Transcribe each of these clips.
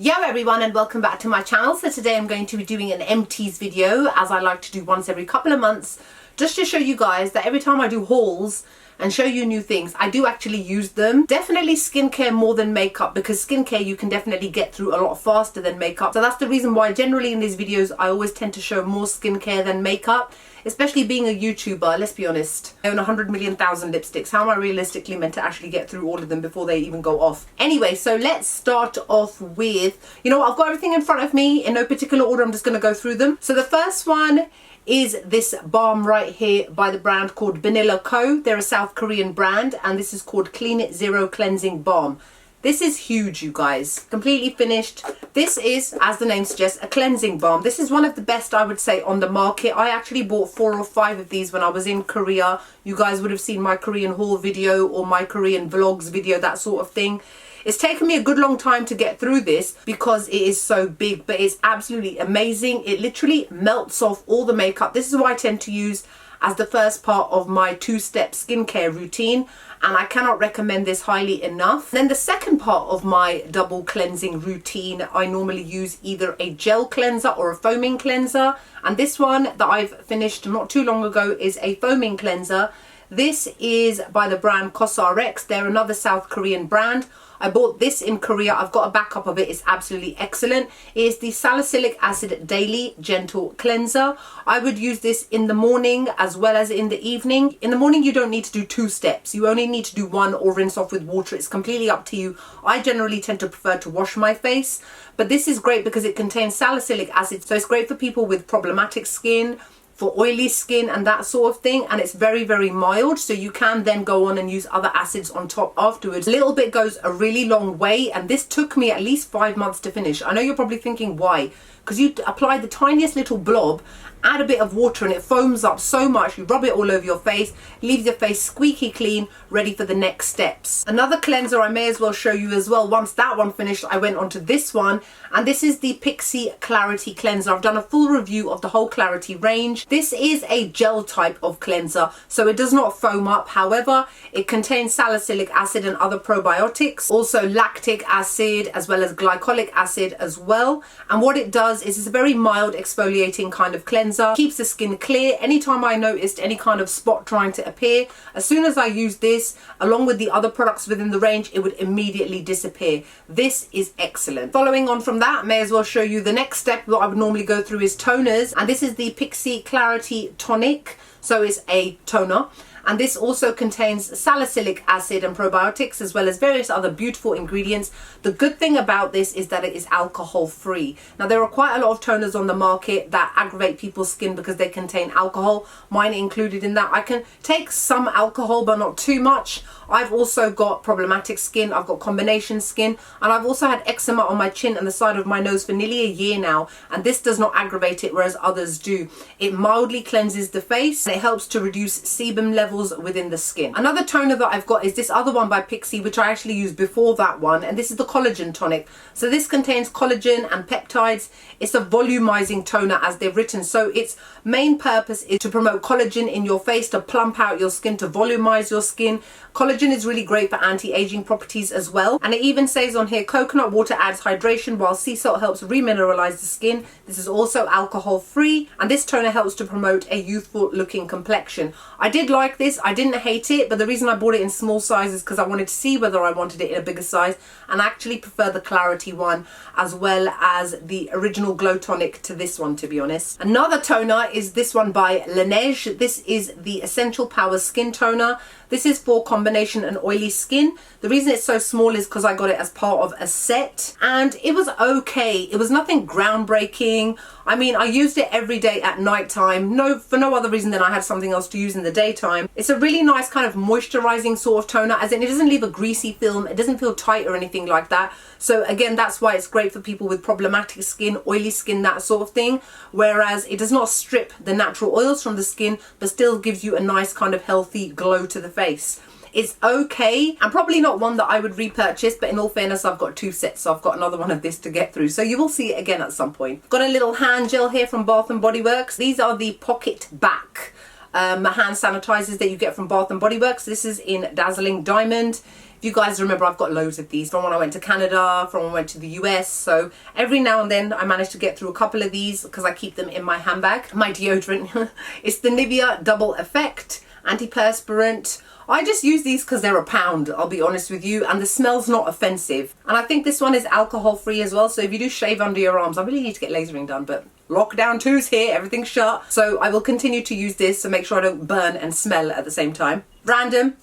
Yo everyone, and welcome back to my channel. So today I'm going to be doing an empties video, as I like to do once every couple of months, just to show you guys that every time I do hauls and show you new things, I do actually use them. Definitely skincare more than makeup, because skincare you can definitely get through a lot faster than makeup. So that's the reason why generally in these videos I always tend to show more skincare than makeup, especially being a YouTuber. Let's be honest, I own 100 million thousand lipsticks. How am I realistically meant to actually get through all of them before they even go off? Anyway, so let's start off with, you know what, I've got everything in front of me in no particular order. I'm just going to go through them. So the first one is this balm right here by the brand called Banila Co. They're a South Korean brand, and this is called Clean It Zero Cleansing Balm. This is huge, you guys. Completely finished. This is, as the name suggests, a cleansing balm. This is one of the best, I would say, on the market. I actually bought 4 or 5 of these when I was in Korea. You guys would have seen my Korean haul video or my Korean vlogs video, that sort of thing. It's taken me a good long time to get through this because it is so big, but it's absolutely amazing. It literally melts off all the makeup. This is what I tend to use as the first part of my 2-step skincare routine, and I cannot recommend this highly enough. Then the second part of my double cleansing routine, I normally use either a gel cleanser or a foaming cleanser, and this one that I've finished not too long ago is a foaming cleanser. This is by the brand COSRX. They're another South Korean brand. I bought this in Korea. I've got a backup of it. It's absolutely excellent. It is the Salicylic Acid Daily Gentle Cleanser. I would use this in the morning as well as in the evening. In the morning, you don't need to do 2 steps. You only need to do 1 or rinse off with water. It's completely up to you. I generally tend to prefer to wash my face, but this is great because it contains salicylic acid. So it's great for people with problematic skin, for oily skin and that sort of thing, and it's very, very mild, so you can then go on and use other acids on top afterwards. A little bit goes a really long way, and this took me at least 5 months to finish. I know you're probably thinking why, because you apply the tiniest little blob, add a bit of water, and it foams up so much. You rub it all over your face, leaves your face squeaky clean, ready for the next steps. Another cleanser I may as well show you as well. Once that one finished, I went on to this one, and this is the Pixi Clarity Cleanser. I've done a full review of the whole Clarity range. This is a gel type of cleanser, so it does not foam up. However, it contains salicylic acid and other probiotics, also lactic acid as well as glycolic acid as well. And what it does is it's a very mild exfoliating kind of cleanser. Keeps the skin clear. Anytime I noticed any kind of spot trying to appear, as soon as I used this along with the other products within the range, it would immediately disappear. This is excellent. Following on from that, I may as well show you the next step. What I would normally go through is toners, and this is the Pixi Clarity Tonic. So it's a toner, and this also contains salicylic acid and probiotics as well as various other beautiful ingredients. The good thing about this is that it is alcohol free. Now, there are quite a lot of toners on the market that aggravate people's skin because they contain alcohol, mine included in that. I can take some alcohol but not too much. I've also got problematic skin, I've got combination skin, and I've also had eczema on my chin and the side of my nose for nearly a year now, and this does not aggravate it, whereas others do. It mildly cleanses the face, and it helps to reduce sebum levels within the skin. Another toner that I've got is this other one by Pixi, which I actually used before that one, and this is the Collagen Tonic. So this contains collagen and peptides. It's a volumizing toner, as they've written, so its main purpose is to promote collagen in your face, to plump out your skin, to volumize your skin. Collagen is really great for anti-aging properties as well, and it even says on here coconut water adds hydration while sea salt helps remineralize the skin. This is also alcohol free, and this toner helps to promote a youthful looking complexion. I did like this. I didn't hate it, but the reason I bought it in small sizes because I wanted to see whether I wanted it in a bigger size, and I actually prefer the Clarity one as well as the original Glow Tonic to this one, to be honest. Another toner is this one by Laneige. This is the Essential Power Skin Toner. This is for combination and oily skin. The reason it's so small is because I got it as part of a set, and it was okay. It was nothing groundbreaking. I mean, I used it every day at night time, for no other reason than I had something else to use in the daytime. It's a really nice kind of moisturizing sort of toner, as in it doesn't leave a greasy film, it doesn't feel tight or anything like that. So again, that's why it's great for people with problematic skin, oily skin, that sort of thing, whereas it does not strip the natural oils from the skin, but still gives you a nice kind of healthy glow to the face. It's okay, and probably not one that I would repurchase, but in all fairness, I've got 2 sets, so I've got another one of this to get through, so you will see it again at some point. Got a little hand gel here from Bath & Body Works. These are the Pocket Back hand sanitizers that you get from Bath & Body Works. This is in Dazzling Diamond. If you guys remember, I've got loads of these from when I went to Canada, from when I went to the US. So every now and then I manage to get through a couple of these because I keep them in my handbag. My deodorant, it's the Nivea Double Effect Antiperspirant. I just use these because they're £1, I'll be honest with you, and the smell's not offensive. And I think this one is alcohol free as well, so if you do shave under your arms, I really need to get lasering done, but lockdown 2's here, everything's shut. So I will continue to use this to make sure I don't burn and smell at the same time. Random.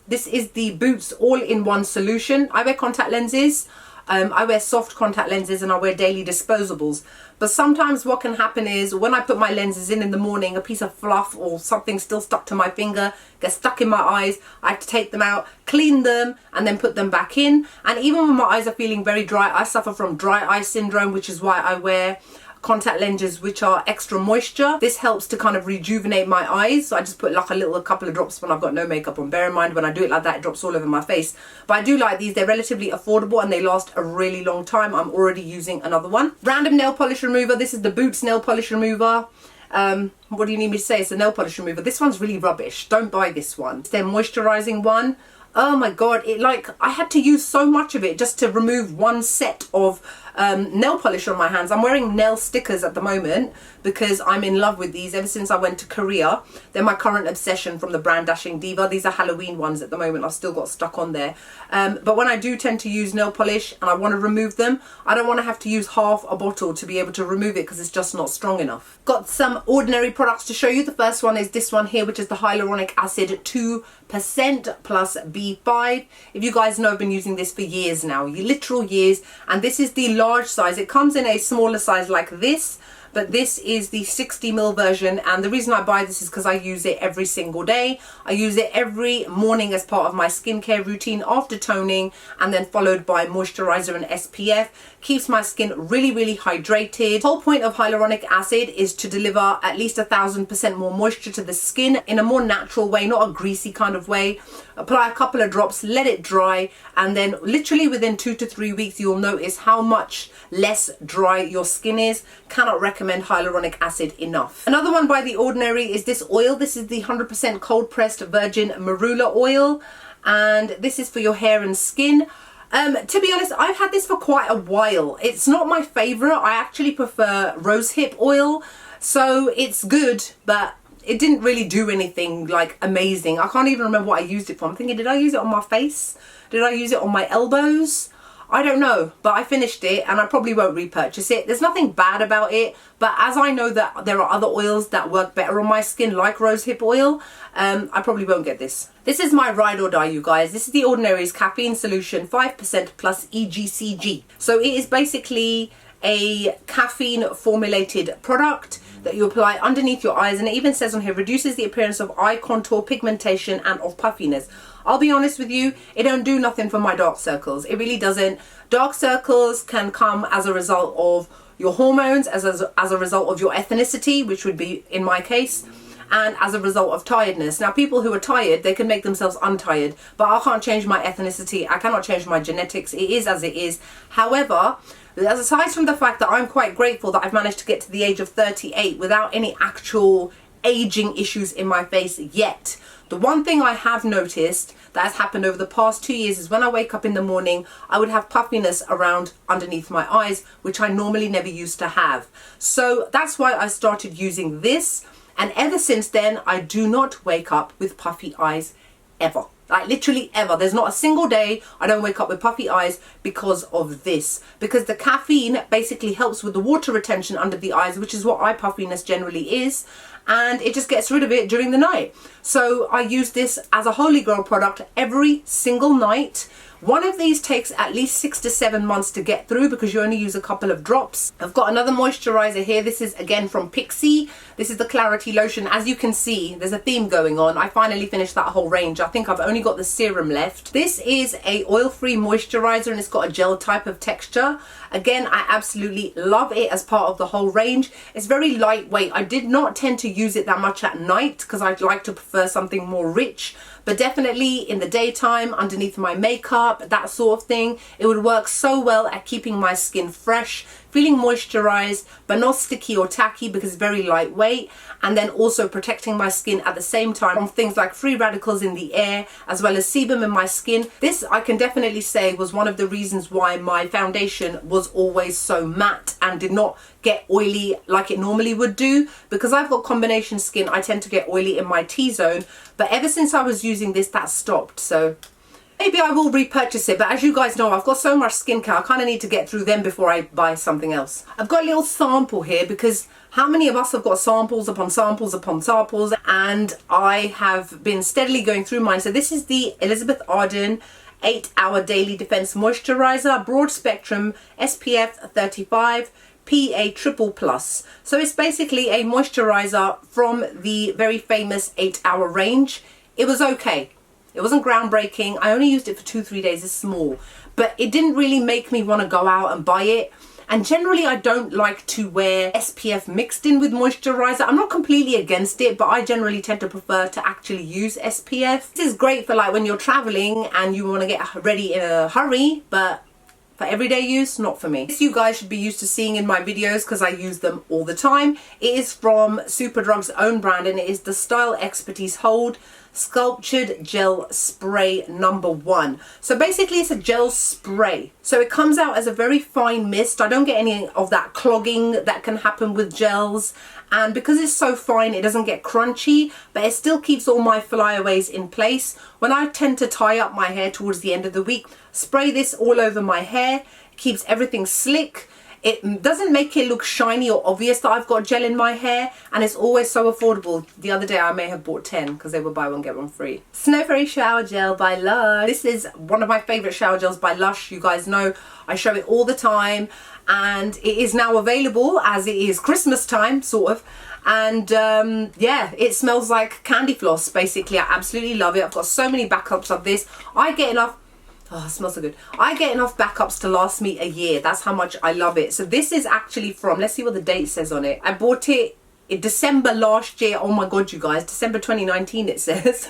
This is the Boots all-in-one solution. I wear contact lenses. I wear soft contact lenses and I wear daily disposables. But sometimes what can happen is when I put my lenses in the morning, a piece of fluff or something still stuck to my finger gets stuck in my eyes. I have to take them out, clean them, and then put them back in. And even when my eyes are feeling very dry, I suffer from dry eye syndrome, which is why I wear contact lenses which are extra moisture. This helps to kind of rejuvenate my eyes. So I just put like a couple of drops when I've got no makeup on. Bear in mind, when I do it like that, it drops all over my face. But I do like these. They're relatively affordable and they last a really long time. I'm already using another one. Random nail polish remover. This is the Boots nail polish remover. What do you need me to say? It's a nail polish remover. This one's really rubbish. Don't buy this one. It's their moisturizing one. Oh my god, I had to use so much of it just to remove one set of nail polish on my hands. I'm wearing nail stickers at the moment because I'm in love with these ever since I went to Korea. They're my current obsession from the brand Dashing Diva. These are Halloween ones at the moment. I've still got stuck on there. But when I do tend to use nail polish and I want to remove them, I don't want to have to use half a bottle to be able to remove it because it's just not strong enough. Got some ordinary products to show you. The first one is this one here, which is the Hyaluronic Acid 2% plus B5. If you guys know, I've been using this for years now, literal years, and this is the large size. It comes in a smaller size like this, but this is the 60ml version, and the reason I buy this is because I use it every single day. I use it every morning as part of my skincare routine after toning, and then followed by moisturizer and SPF. Keeps my skin really hydrated. The whole point of hyaluronic acid is to deliver at least 1000% more moisture to the skin in a more natural way, not a greasy kind of way. Apply a couple of drops, let it dry, and then literally within 2 to 3 weeks you'll notice how much less dry your skin is. Cannot recommend hyaluronic acid enough. Another one by The Ordinary is this oil. This is the 100% cold pressed virgin marula oil, and this is for your hair and skin. To be honest, I've had this for quite a while. It's not my favorite. I actually prefer rosehip oil, so it's good, but it didn't really do anything like amazing. I can't even remember what I used it for. I'm thinking, did I use it on my face? Did I use it on my elbows? I don't know, but I finished it and I probably won't repurchase it. There's nothing bad about it, but as I know that there are other oils that work better on my skin, like rosehip oil, I probably won't get this. This is my ride or die, you guys. This is The Ordinary's Caffeine Solution 5% plus EGCG. So it is basically a caffeine formulated product that you apply underneath your eyes, and it even says on here, reduces the appearance of eye contour, pigmentation and of puffiness. I'll be honest with you, it don't do nothing for my dark circles. It really doesn't. Dark circles can come as a result of your hormones, as a result of your ethnicity, which would be in my case, and as a result of tiredness. Now, people who are tired, they can make themselves untired, but I can't change my ethnicity. I cannot change my genetics. It is as it is. However, aside from the fact that I'm quite grateful that I've managed to get to the age of 38 without any actual aging issues in my face yet, the one thing I have noticed that has happened over the past 2 years is when I wake up in the morning, I would have puffiness around underneath my eyes, which I normally never used to have. So that's why I started using this. And ever since then, I do not wake up with puffy eyes ever. Like literally ever. There's not a single day I don't wake up with puffy eyes because of this. Because the caffeine basically helps with the water retention under the eyes, which is what eye puffiness generally is. And it just gets rid of it during the night. So I use this as a holy grail product every single night. One of these takes at least 6 to 7 months to get through because you only use a couple of drops. I've got another moisturizer here. This is again from Pixi. This is the Clarity Lotion. As you can see, there's a theme going on. I finally finished that whole range. I think I've only got the serum left. This is a oil-free moisturizer and it's got a gel type of texture. Again, I absolutely love it as part of the whole range. It's very lightweight. I did not tend to use it that much at night because I'd like to prefer something more rich. But definitely in the daytime, underneath my makeup, up, that sort of thing. It would work so well at keeping my skin fresh, feeling moisturized, but not sticky or tacky because it's very lightweight, and then also protecting my skin at the same time from things like free radicals in the air, as well as sebum in my skin. This, I can definitely say, was one of the reasons why my foundation was always so matte and did not get oily like it normally would do. Because I've got combination skin, I tend to get oily in my T-zone, but ever since I was using this, that stopped. So maybe I will repurchase it, but as you guys know, I've got so much skincare, I kind of need to get through them before I buy something else. I've got a little sample here because how many of us have got samples upon samples upon samples, and I have been steadily going through mine. So this is the Elizabeth Arden 8-Hour Daily Defense Moisturizer, Broad Spectrum, SPF 35, PA triple plus. So it's basically a moisturizer from the very famous 8-Hour range. It was okay. It wasn't groundbreaking. I only used it for 2-3 days. It's small, but it didn't really make me want to go out and buy it. And generally I don't like to wear SPF mixed in with moisturizer. I'm not completely against it, but I generally tend to prefer to actually use SPF. This is great for like when you're traveling and you want to get ready in a hurry, but for everyday use, not for me. This you guys should be used to seeing in my videos because I use them all the time. It is from Superdrug's own brand, and it is the Style Expertise Hold Sculpted Gel Spray #1. So basically it's a gel spray. So it comes out as a very fine mist. I don't get any of that clogging that can happen with gels. And because it's so fine, it doesn't get crunchy, but it still keeps all my flyaways in place. When I tend to tie up my hair towards the end of the week, spray this all over my hair. It keeps everything slick. It doesn't make it look shiny or obvious that I've got gel in my hair, and it's always so affordable. The other day I may have bought 10 because they were buy one get one free. Snow Fairy Shower Gel by Lush. This is one of my favorite shower gels by Lush. You guys know I show it all the time, and it is now available as it is Christmas time, sort of. And yeah, it smells like candy floss basically. I absolutely love it. I've got so many backups of this. I get enough. Oh, it smells so good. I get enough backups to last me a year. That's how much I love it. So this is actually from, let's see what the date says on it. I bought it in December last year. Oh my God, you guys, December 2019 it says.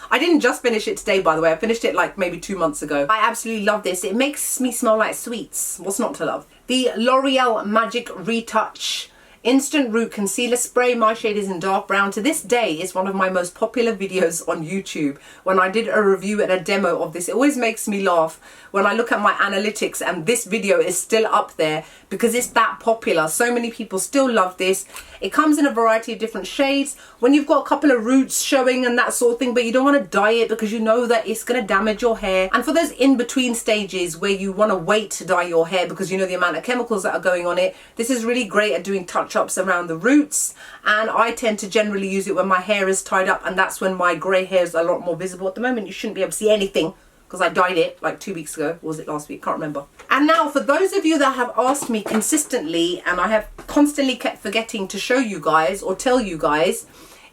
I didn't just finish it today, by the way. I finished it like maybe 2 months ago. I absolutely love this. It makes me smell like sweets. What's not to love? The L'Oreal Magic Retouch Instant Root Concealer Spray. My shade is in dark brown. To this day, it's one of my most popular videos on YouTube. When I did a review and a demo of this, it always makes me laugh when I look at my analytics and this video is still up there because it's that popular. So many people still love this. It comes in a variety of different shades. When you've got a couple of roots showing and that sort of thing, but you don't want to dye it because you know that it's going to damage your hair. And for those in-between stages where you want to wait to dye your hair because you know the amount of chemicals that are going on it, this is really great at doing touch-ups around the roots. And I tend to generally use it when my hair is tied up, and that's when my grey hair is a lot more visible. At the moment you shouldn't be able to see anything because I dyed it like 2 weeks ago, or was it last week? Can't remember. And now for those of you that have asked me consistently, and I have constantly kept forgetting to show you guys or tell you guys,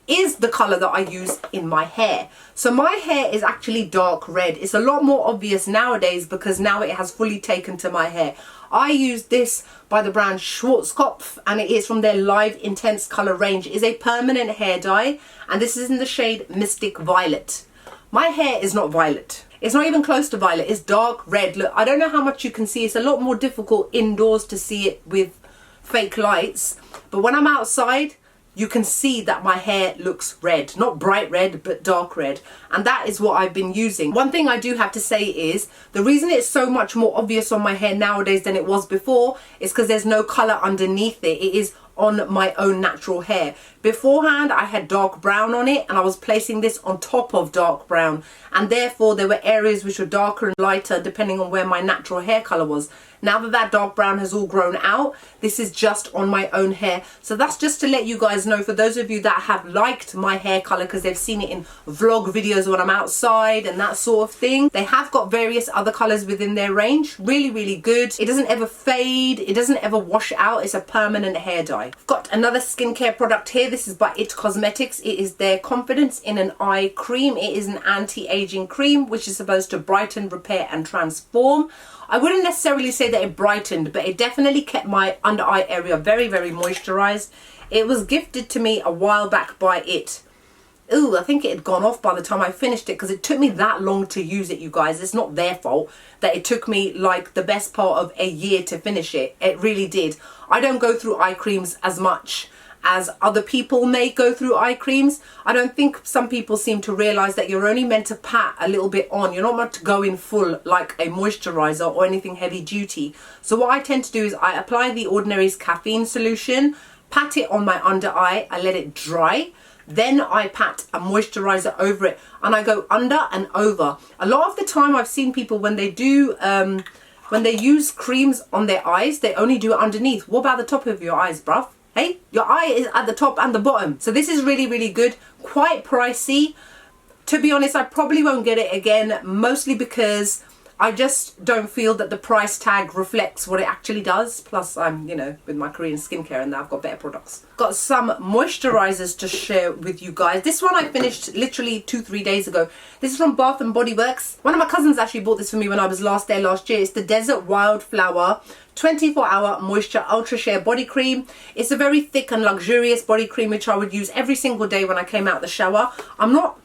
is the colour that I use in my hair. So my hair is actually dark red. It's a lot more obvious nowadays because now it has fully taken to my hair. I use this by the brand Schwartzkopf, and it is from their Live Intense colour range. It is a permanent hair dye, and this is in the shade Mystic Violet. My hair is not violet. It's not even close to violet. It's dark red. Look, I don't know how much you can see. It's a lot more difficult indoors to see it with fake lights. But when I'm outside, you can see that my hair looks red. Not bright red, but dark red. And that is what I've been using. One thing I do have to say is, the reason it's so much more obvious on my hair nowadays than it was before is because there's no colour underneath it. It is on my own natural hair. Beforehand, I had dark brown on it, and I was placing this on top of dark brown, and therefore there were areas which were darker and lighter depending on where my natural hair colour was. Now that that dark brown has all grown out, this is just on my own hair. So that's just to let you guys know, for those of you that have liked my hair colour because they've seen it in vlog videos when I'm outside and that sort of thing, they have got various other colours within their range. Really, really good. It doesn't ever fade. It doesn't ever wash out. It's a permanent hair dye. I've got another skincare product here. This is by IT Cosmetics. It is their Confidence in an Eye cream. It is an anti-aging cream which is supposed to brighten, repair and transform. I wouldn't necessarily say that it brightened, but it definitely kept my under eye area very, very moisturized. It was gifted to me a while back by IT. ooh, I think it had gone off by the time I finished it, because it took me that long to use it, you guys. It's not their fault that it took me like the best part of a year to finish it. It really did. I don't go through eye creams as much as other people may go through eye creams. I don't think some people seem to realize that you're only meant to pat a little bit on. You're not meant to go in full like a moisturizer or anything heavy duty. So what I tend to do is I apply the Ordinary's caffeine solution, pat it on my under eye, I let it dry, then I pat a moisturizer over it, and I go under and over. A lot of the time I've seen people when they do when they use creams on their eyes, they only do it underneath. What about the top of your eyes, bruv? Hey, your eye is at the top and the bottom. So this is really, really good. Quite pricey. To be honest, I probably won't get it again, mostly because I just don't feel that the price tag reflects what it actually does. Plus, I'm, you know, with my Korean skincare and I've got better products. Got some moisturizers to share with you guys. This one I finished literally 2-3 days ago. This is from Bath and Body Works. One of my cousins actually bought this for me when I was last there last year. It's the Desert Wildflower 24-hour moisture ultra sheer body cream. It's a very thick and luxurious body cream which I would use every single day when I came out the shower. I'm not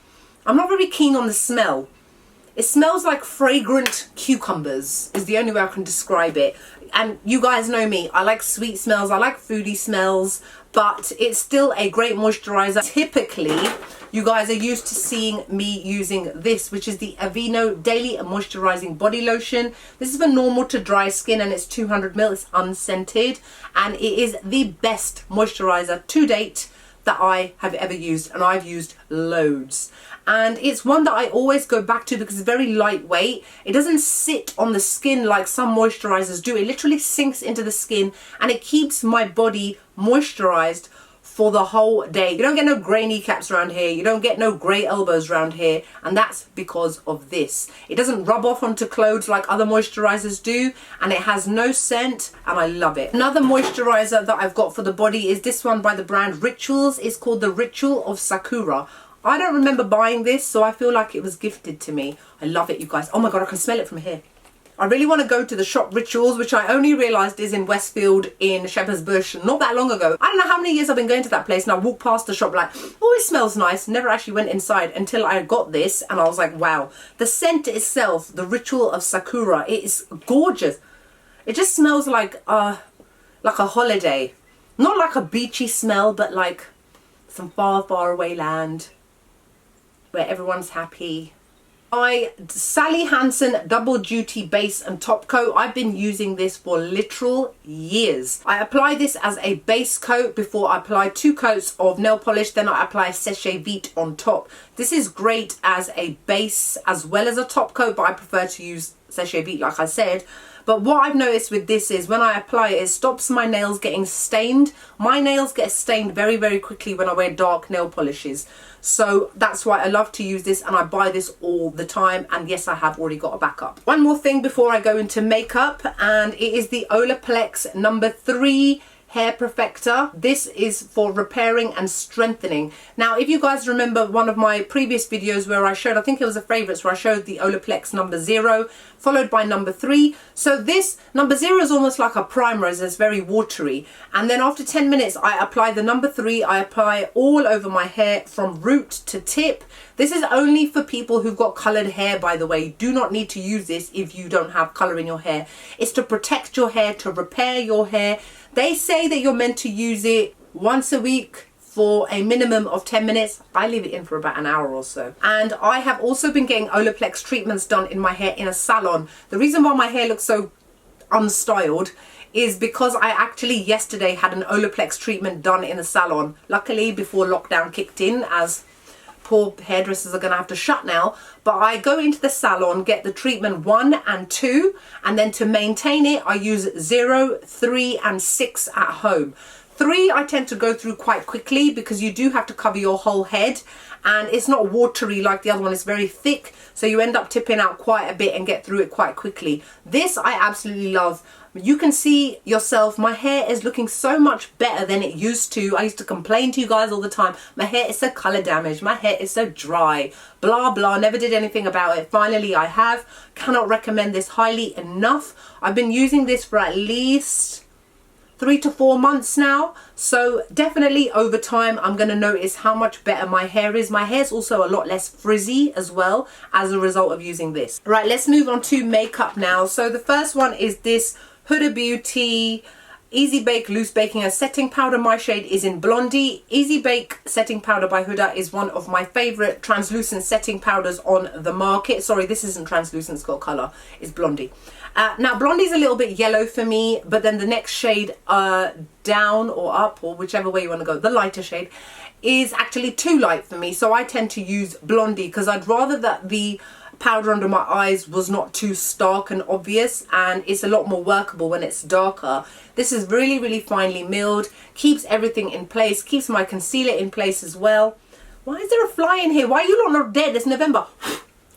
very keen on the smell. It smells like fragrant cucumbers is the only way I can describe it. And you guys know me, I like sweet smells, I like foodie smells, but it's still a great moisturizer. Typically, you guys are used to seeing me using this, which is the Aveeno Daily Moisturizing Body Lotion. This is for normal to dry skin and it's 200 ml, it's unscented, and it is the best moisturizer to date that I have ever used, and I've used loads. And it's one that I always go back to because it's very lightweight. It doesn't sit on the skin like some moisturizers do. It literally sinks into the skin and it keeps my body moisturized for the whole day. You don't get no grey kneecaps around here. You don't get no grey elbows around here. And that's because of this. It doesn't rub off onto clothes like other moisturizers do. And it has no scent. And I love it. Another moisturizer that I've got for the body is this one by the brand Rituals. It's called the Ritual of Sakura. I don't remember buying this, so I feel like it was gifted to me. I love it, you guys. Oh my God, I can smell it from here. I really want to go to the shop Rituals, which I only realised is in Westfield in Shepherd's Bush not that long ago. I don't know how many years I've been going to that place, and I walked past the shop like, oh, it smells nice. Never actually went inside until I got this, and I was like, wow. The scent itself, the Ritual of Sakura, it is gorgeous. It just smells like a holiday. Not like a beachy smell, but like some far, far away land where everyone's happy. Sally Hansen Double Duty Base and Top Coat. I've been using this for literal years. I apply this as a base coat before I apply 2 coats of nail polish. Then I apply Séché Vite on top. This is great as a base as well as a top coat, but I prefer to use Séché Vite like I said. But what I've noticed with this is when I apply it, it stops my nails getting stained. My nails get stained very, very quickly when I wear dark nail polishes. So that's why I love to use this, and I buy this all the time. And yes, I have already got a backup. One more thing before I go into makeup, and it is the Olaplex number 3 Hair Perfector. This is for repairing and strengthening. Now, if you guys remember one of my previous videos where I showed, I think it was a favorites, where I showed the Olaplex number 0 followed by number 3. So this number 0 is almost like a primer, as it's very watery. And then after 10 minutes, I apply the number 3. I apply all over my hair from root to tip. This is only for people who've got coloured hair, by the way. You do not need to use this if you don't have colour in your hair. It's to protect your hair, to repair your hair. They say that you're meant to use it once a week for a minimum of 10 minutes. I leave it in for about an hour or so. And I have also been getting Olaplex treatments done in my hair in a salon. The reason why my hair looks so unstyled is because I actually yesterday had an Olaplex treatment done in the salon. Luckily, before lockdown kicked in, as poor hairdressers are going to have to shut now. But I go into the salon, get the treatment 1 and 2, and then to maintain it, I use 0, 3 and 6 at home. 3 I tend to go through quite quickly because you do have to cover your whole head, and it's not watery like the other one. It's very thick, so you end up tipping out quite a bit and get through it quite quickly. This I absolutely love. You can see yourself, my hair is looking so much better than it used to. I used to complain to you guys all the time, my hair is so colour damaged, my hair is so dry, blah blah, never did anything about it. Finally I have. Cannot recommend this highly enough. I've been using this for at least 3 to 4 months now, so definitely over time I'm going to notice how much better my hair is. My hair's also a lot less frizzy as well as a result of using this. Right, let's move on to makeup now. So the first one is this Huda Beauty Easy Bake Loose Baking and Setting Powder. My shade is in Blondie. Easy Bake Setting Powder by Huda is one of my favorite translucent setting powders on the market. Sorry, this isn't translucent, it's got color. It's Blondie. Now Blondie's a little bit yellow for me, but then the next shade down or up, or whichever way you want to go, the lighter shade, is actually too light for me. So I tend to use Blondie because I'd rather that the powder under my eyes was not too stark and obvious, and it's a lot more workable when it's darker. This is really, really finely milled, keeps everything in place, keeps my concealer in place as well. Why is there a fly in here? Why are you not dead? It's November.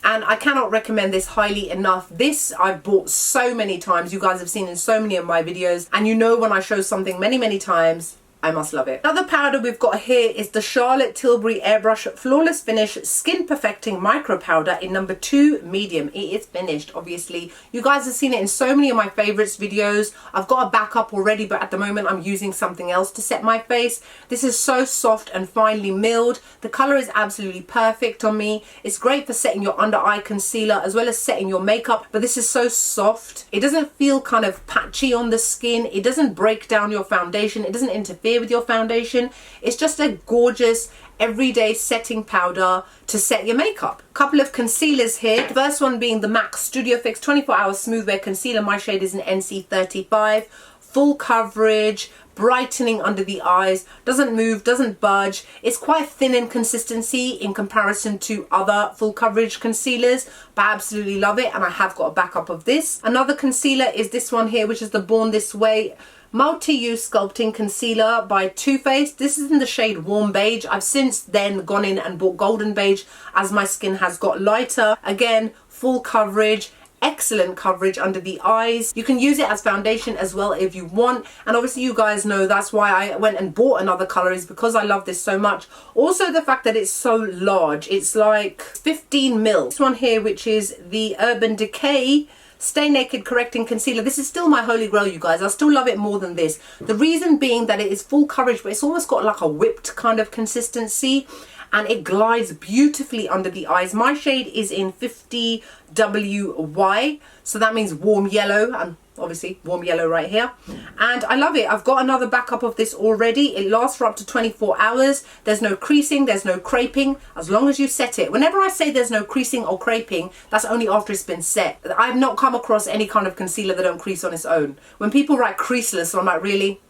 And I cannot recommend this highly enough. This I've bought so many times. You guys have seen in so many of my videos, and you know when I show something many times, I must love it. Another powder we've got here is the Charlotte Tilbury Airbrush Flawless Finish Skin Perfecting Micro Powder in number 2 medium. It is finished, obviously. You guys have seen it in so many of my favorites videos. I've got a backup already, but at the moment I'm using something else to set my face. This is so soft and finely milled. The color is absolutely perfect on me. It's great for setting your under eye concealer as well as setting your makeup, but this is so soft. It doesn't feel kind of patchy on the skin. It doesn't break down your foundation. It doesn't interfere with your foundation. It's just a gorgeous everyday setting powder to set your makeup. Couple of concealers here. The first one being the MAC Studio Fix 24 Hour Smooth Wear Concealer. My shade is an NC35. Full coverage, brightening under the eyes, doesn't move, doesn't budge. It's quite thin in consistency in comparison to other full coverage concealers, but I absolutely love it, and I have got a backup of this. Another concealer is this one here, which is the Born This Way Multi-Use Sculpting Concealer by Too Faced. This is in the shade Warm Beige. I've since then gone in and bought Golden Beige as my skin has got lighter. Again, full coverage, excellent coverage under the eyes. You can use it as foundation as well if you want, and obviously you guys know that's why I went and bought another color, is because I love this so much. Also the fact that it's so large, it's like 15 mil. This one here, which is the Urban Decay Stay Naked Correcting Concealer. This is still my holy grail, you guys. I still love it more than this. The reason being that it is full coverage, but it's almost got like a whipped kind of consistency, and it glides beautifully under the eyes. My shade is in 50WY, so that means warm yellow, and obviously warm yellow right here, and I love it. I've got another backup of this already. It lasts for up to 24 hours. There's no creasing, there's no creping, as long as you set it. Whenever I say there's no creasing or creping, that's only after it's been set. I've not come across any kind of concealer that don't crease on its own. When people write creaseless, I'm like, really?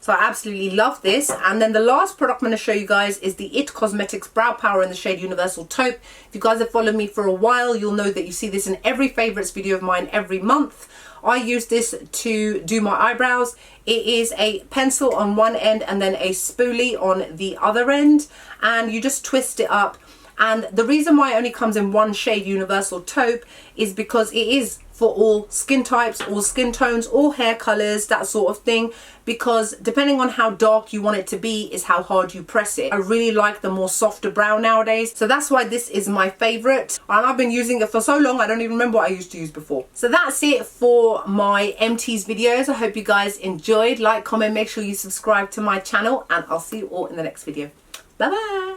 So I absolutely love this. And then the last product I'm going to show you guys is the IT Cosmetics Brow Power in the shade Universal Taupe. If you guys have followed me for a while, you'll know that you see this in every favorites video of mine every month. I use this to do my eyebrows. It is a pencil on one end and then a spoolie on the other end, and you just twist it up. And the reason why it only comes in one shade, Universal Taupe, is because it is for all skin types, all skin tones, all hair colors, that sort of thing, because depending on how dark you want it to be is how hard you press it. I really like the more softer brow nowadays, so that's why this is my favorite, and I've been using it for so long I don't even remember what I used to use before. So that's it for my empties videos. I hope you guys enjoyed. Like, comment, make sure you subscribe to my channel, and I'll see you all in the next video. Bye bye.